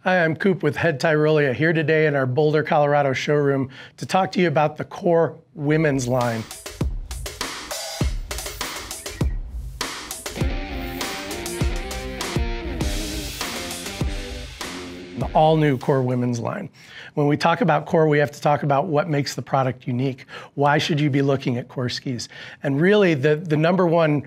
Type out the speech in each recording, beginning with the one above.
Hi, I'm Coop with Head Tyrolia here today in our Boulder, Colorado showroom to talk to you about the Core women's line. The all-new Core women's line. When we talk about Core, we have to talk about what makes the product unique. Why should you be looking at Core skis? And really, the number one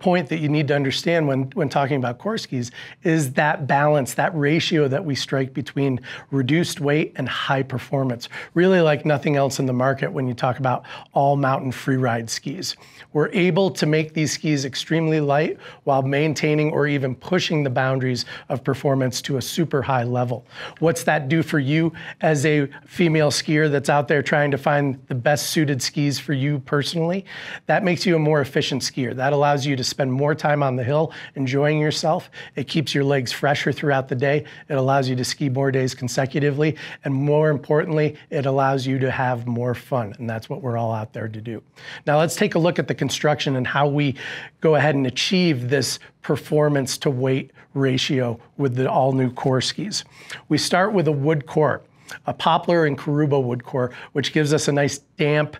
point that you need to understand when talking about Core skis is that balance, that ratio that we strike between reduced weight and high performance. Really like nothing else in the market when you talk about all mountain freeride skis. We're able to make these skis extremely light while maintaining or even pushing the boundaries of performance to a super high level. What's that do for you as a female skier that's out there trying to find the best suited skis for you personally? That makes you a more efficient skier. That allows you to spend more time on the hill enjoying yourself. It keeps your legs fresher throughout the day. It allows you to ski more days consecutively. And more importantly, it allows you to have more fun. And that's what we're all out there to do. Now let's take a look at the construction and how we go ahead and achieve this performance to weight ratio with the all new Core skis. We start with a wood core, a poplar and caruba wood core, which gives us a nice damp,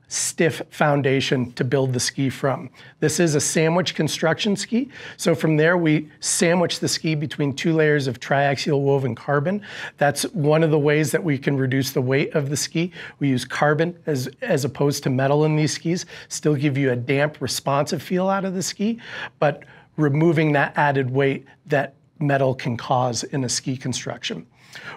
stiff foundation to build the ski from. This is a sandwich construction ski. So from there, we sandwich the ski between two layers of triaxial woven carbon. That's one of the ways that we can reduce the weight of the ski. We use carbon as opposed to metal in these skis, still give you a damp, responsive feel out of the ski, but removing that added weight that metal can cause in a ski construction.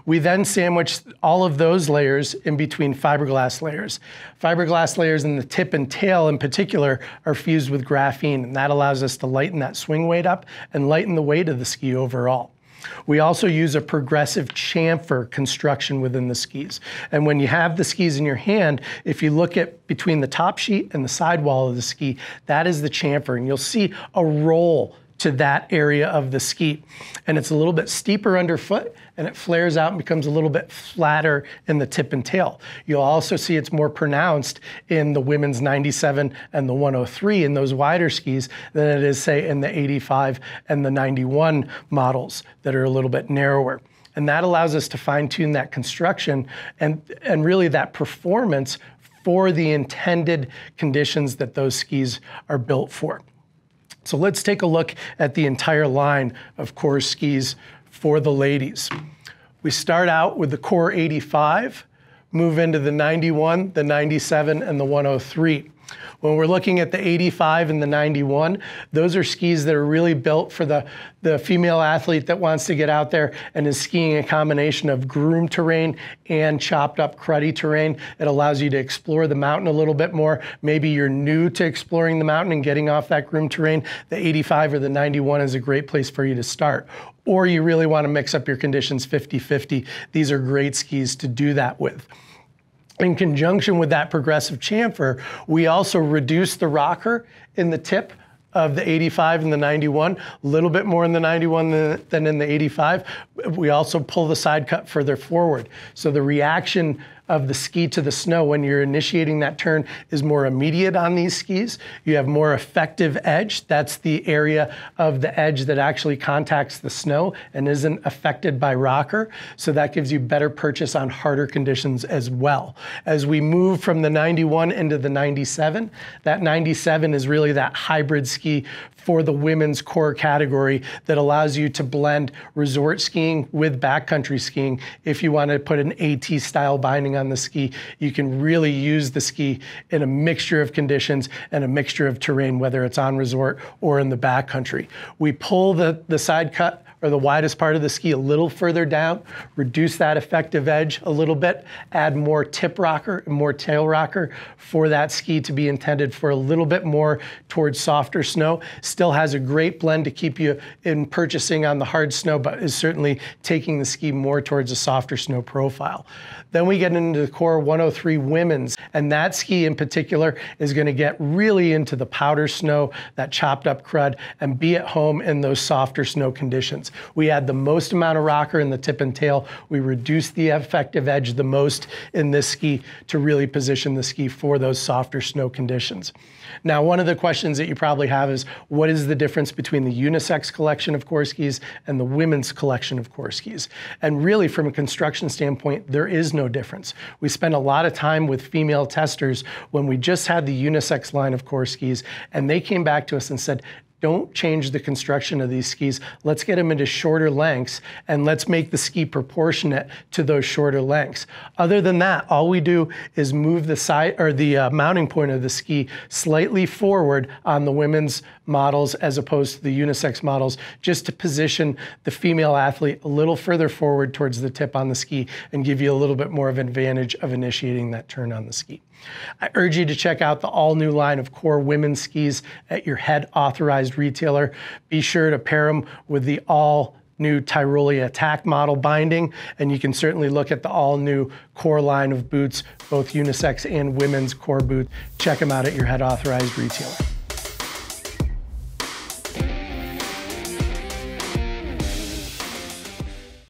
We then sandwich all of those layers in between fiberglass layers. Fiberglass layers in the tip and tail in particular are fused with graphene, and that allows us to lighten that swing weight up and lighten the weight of the ski overall. We also use a progressive chamfer construction within the skis. And when you have the skis in your hand, if you look at between the top sheet and the sidewall of the ski, that is the chamfer, and you'll see a roll to that area of the ski. And it's a little bit steeper underfoot, and it flares out and becomes a little bit flatter in the tip and tail. You'll also see it's more pronounced in the women's 97 and the 103 in those wider skis than it is, say, in the 85 and the 91 models that are a little bit narrower. And that allows us to fine-tune that construction and really that performance for the intended conditions that those skis are built for. So let's take a look at the entire line of Core skis for the ladies. We start out with the Core 85, move into the 91, the 97, and the 103. When we're looking at the 85 and the 91, those are skis that are really built for the female athlete that wants to get out there and is skiing a combination of groomed terrain and chopped up cruddy terrain. It allows you to explore the mountain a little bit more. Maybe you're new to exploring the mountain and getting off that groomed terrain. The 85 or the 91 is a great place for you to start. Or you really want to mix up your conditions 50-50. These are great skis to do that with. In conjunction with that progressive chamfer, we also reduce the rocker in the tip of the 85 and the 91, a little bit more in the 91 than in the 85. We also pull the side cut further forward. So the reaction of the ski to the snow when you're initiating that turn is more immediate on these skis. You have more effective edge. That's the area of the edge that actually contacts the snow and isn't affected by rocker. So that gives you better purchase on harder conditions as well. As we move from the 91 into the 97, that 97 is really that hybrid ski for the women's Core category that allows you to blend resort skiing with backcountry skiing. If you want to put an AT style binding on the ski, you can really use the ski in a mixture of conditions and a mixture of terrain, whether it's on resort or in the backcountry. We pull the side cut or the widest part of the ski a little further down, reduce that effective edge a little bit, add more tip rocker and more tail rocker for that ski to be intended for a little bit more towards softer snow. Still has a great blend to keep you in purchasing on the hard snow, but is certainly taking the ski more towards a softer snow profile. Then we get into the Core 103 women's, and that ski in particular is going to get really into the powder snow, that chopped up crud, and be at home in those softer snow conditions. We add the most amount of rocker in the tip and tail. We reduce the effective edge the most in this ski to really position the ski for those softer snow conditions. Now, one of the questions that you probably have is, what is the difference between the unisex collection of core skis and the women's collection of core skis? And really, from a construction standpoint, there is no difference. We spent a lot of time with female testers when we just had the unisex line of core skis, and they came back to us and said, don't change the construction of these skis. Let's get them into shorter lengths, and let's make the ski proportionate to those shorter lengths. Other than that, all we do is move the side or the mounting point of the ski slightly forward on the women's models as opposed to the unisex models, just to position the female athlete a little further forward towards the tip on the ski and give you a little bit more of an advantage of initiating that turn on the ski. I urge you to check out the all-new line of core women's skis at your head authorized retailer. Be sure to pair them with the all-new Tyrolia Attack model binding, and you can certainly look at the all-new core line of boots, both unisex and women's core boots. Check them out at your head authorized retailer.